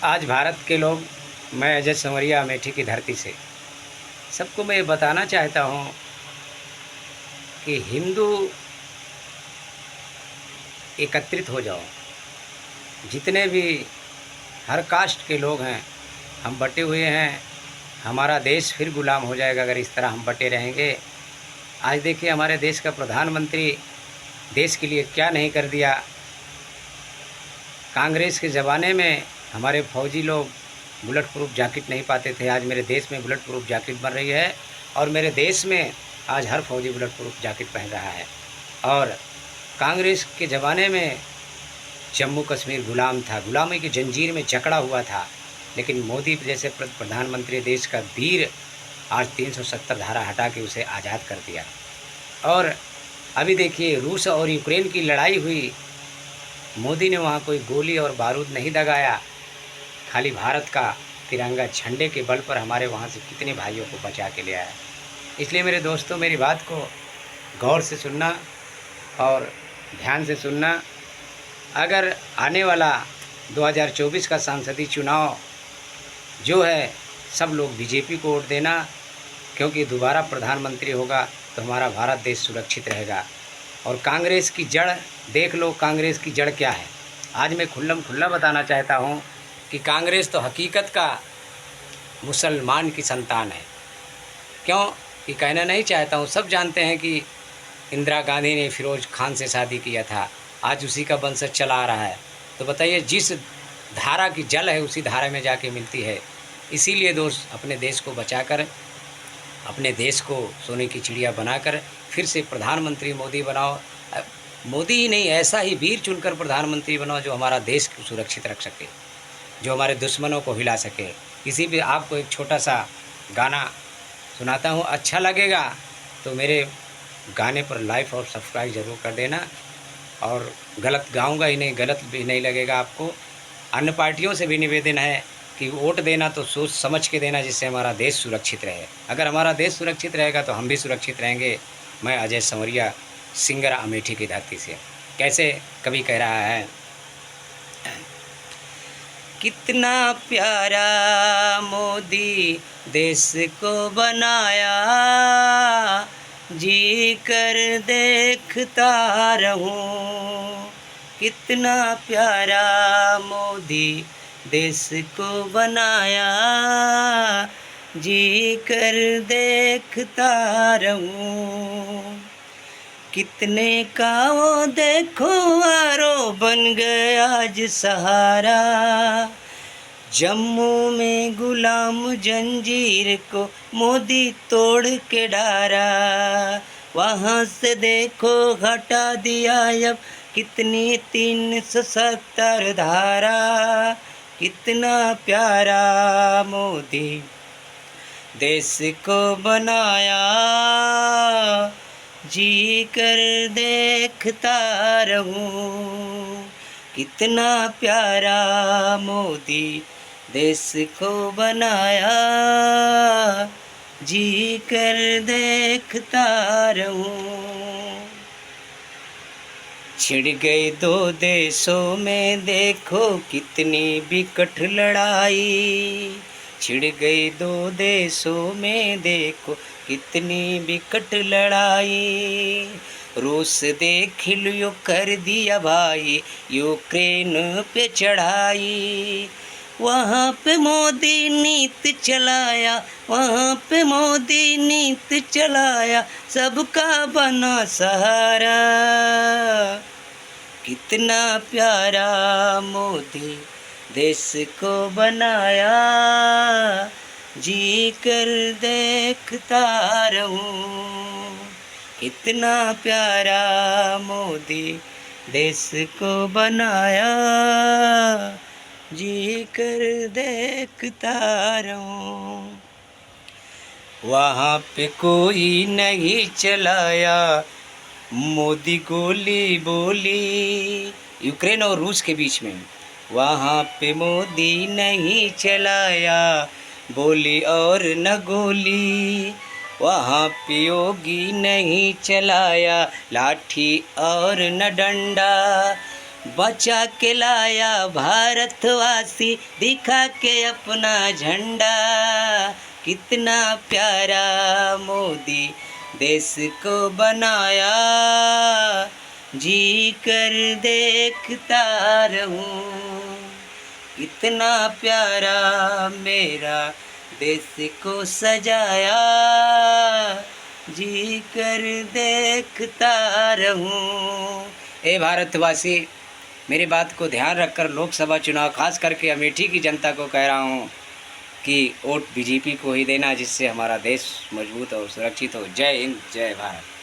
आज भारत के लोग, मैं अजय संवरिया अमेठी की धरती से सबको मैं ये बताना चाहता हूँ कि हिंदू एकत्रित हो जाओ। जितने भी हर कास्ट के लोग हैं, हम बटे हुए हैं। हमारा देश फिर गुलाम हो जाएगा अगर इस तरह हम बटे रहेंगे। आज देखिए हमारे देश का प्रधानमंत्री देश के लिए क्या नहीं कर दिया। कांग्रेस के ज़माने में हमारे फौजी लोग बुलेट प्रूफ जैकेट नहीं पाते थे। आज मेरे देश में बुलेट प्रूफ जैकेट बन रही है और मेरे देश में आज हर फौजी बुलेट प्रूफ जैकेट पहन रहा है। और कांग्रेस के ज़माने में जम्मू कश्मीर गुलाम था, गुलामी की जंजीर में जकड़ा हुआ था। लेकिन मोदी जैसे प्रधानमंत्री देश का वीर आज 370 धारा हटा के उसे आज़ाद कर दिया। और अभी देखिए रूस और यूक्रेन की लड़ाई हुई, मोदी ने वहाँ कोई गोली और बारूद नहीं दगाया, खाली भारत का तिरंगा झंडे के बल पर हमारे वहाँ से कितने भाइयों को बचा के ले आया। इसलिए मेरे दोस्तों, मेरी बात को गौर से सुनना और ध्यान से सुनना। अगर आने वाला 2024 का सांसदीय चुनाव जो है, सब लोग बीजेपी को वोट देना, क्योंकि दोबारा प्रधानमंत्री होगा तो हमारा भारत देश सुरक्षित रहेगा। और कांग्रेस की जड़ देख लो, कांग्रेस की जड़ क्या है। आज मैं खुल्ला बताना चाहता हूँ कि कांग्रेस तो हकीकत का मुसलमान की संतान है। क्यों ये कहना नहीं चाहता हूँ, सब जानते हैं कि इंदिरा गांधी ने फिरोज खान से शादी किया था, आज उसी का वंशज चला आ रहा है। तो बताइए, जिस धारा की जल है उसी धारा में जाके मिलती है। इसीलिए दोस्त, अपने देश को बचाकर, अपने देश को सोने की चिड़िया बनाकर फिर से प्रधानमंत्री मोदी बनाओ। मोदी ही नहीं, ऐसा ही वीर चुनकर प्रधानमंत्री बनाओ जो हमारा देश को सुरक्षित रख सके, जो हमारे दुश्मनों को हिला सके। इसी पे आपको एक छोटा सा गाना सुनाता हूँ, अच्छा लगेगा तो मेरे गाने पर लाइक और सब्सक्राइब ज़रूर कर देना। और गलत गाऊंगा ही नहीं, गलत भी नहीं लगेगा आपको। अन्य पार्टियों से भी निवेदन है कि वोट देना तो सोच समझ के देना, जिससे हमारा देश सुरक्षित रहे। अगर हमारा देश सुरक्षित रहेगा तो हम भी सुरक्षित रहेंगे। मैं अजय संवरिया, सिंगर अमेठी की धरती से। कैसे कवि कह रहा है, कितना प्यारा मोदी देश को बनाया, जी कर देखता रहूं। कितना प्यारा मोदी देश को बनाया, जी कर देखता रहूं। कितने का वो देखो आरो बन गया आज सहारा, जम्मू में गुलाम जंजीर को मोदी तोड़ के डारा। वहाँ से देखो हटा दिया अब कितनी 370 धारा। कितना प्यारा मोदी देश को बनाया, जी कर देखता रहूं। कितना प्यारा मोदी देश को बनाया, जी कर देखता रहूं। छिड़ गई दो देशों में देखो कितनी विकट लड़ाई। छिड़ गई दो देशों में देखो कितनी विकट लड़ाई। रूस देख लियो कर दिया भाई यूक्रेन पे चढ़ाई। वहाँ पे मोदी नीति चलाया, वहाँ पे मोदी नीति चलाया, सबका बना सहारा। कितना प्यारा मोदी देश को बनाया, जी कर देखता रहूं। कितना प्यारा मोदी देश को बनाया, जी कर देखता रहूं। वहाँ पे कोई नहीं चलाया मोदी गोली बोली, यूक्रेन और रूस के बीच में। वहाँ पे मोदी नहीं चलाया बोली और न गोली। वहाँ पे योगी नहीं चलाया लाठी और न डंडा। बचा के लाया भारतवासी, दिखा के अपना झंडा। कितना प्यारा मोदी देश को बनाया, जी कर देखता रहूं। कितना प्यारा मेरा देश को सजाया, जी कर देखता रहूं। ए भारतवासी, मेरी बात को ध्यान रखकर लोकसभा चुनाव, खास करके अमेठी की जनता को कह रहा हूँ कि वोट बीजेपी को ही देना, जिससे हमारा देश मजबूत और सुरक्षित हो। जय हिंद, जय भारत।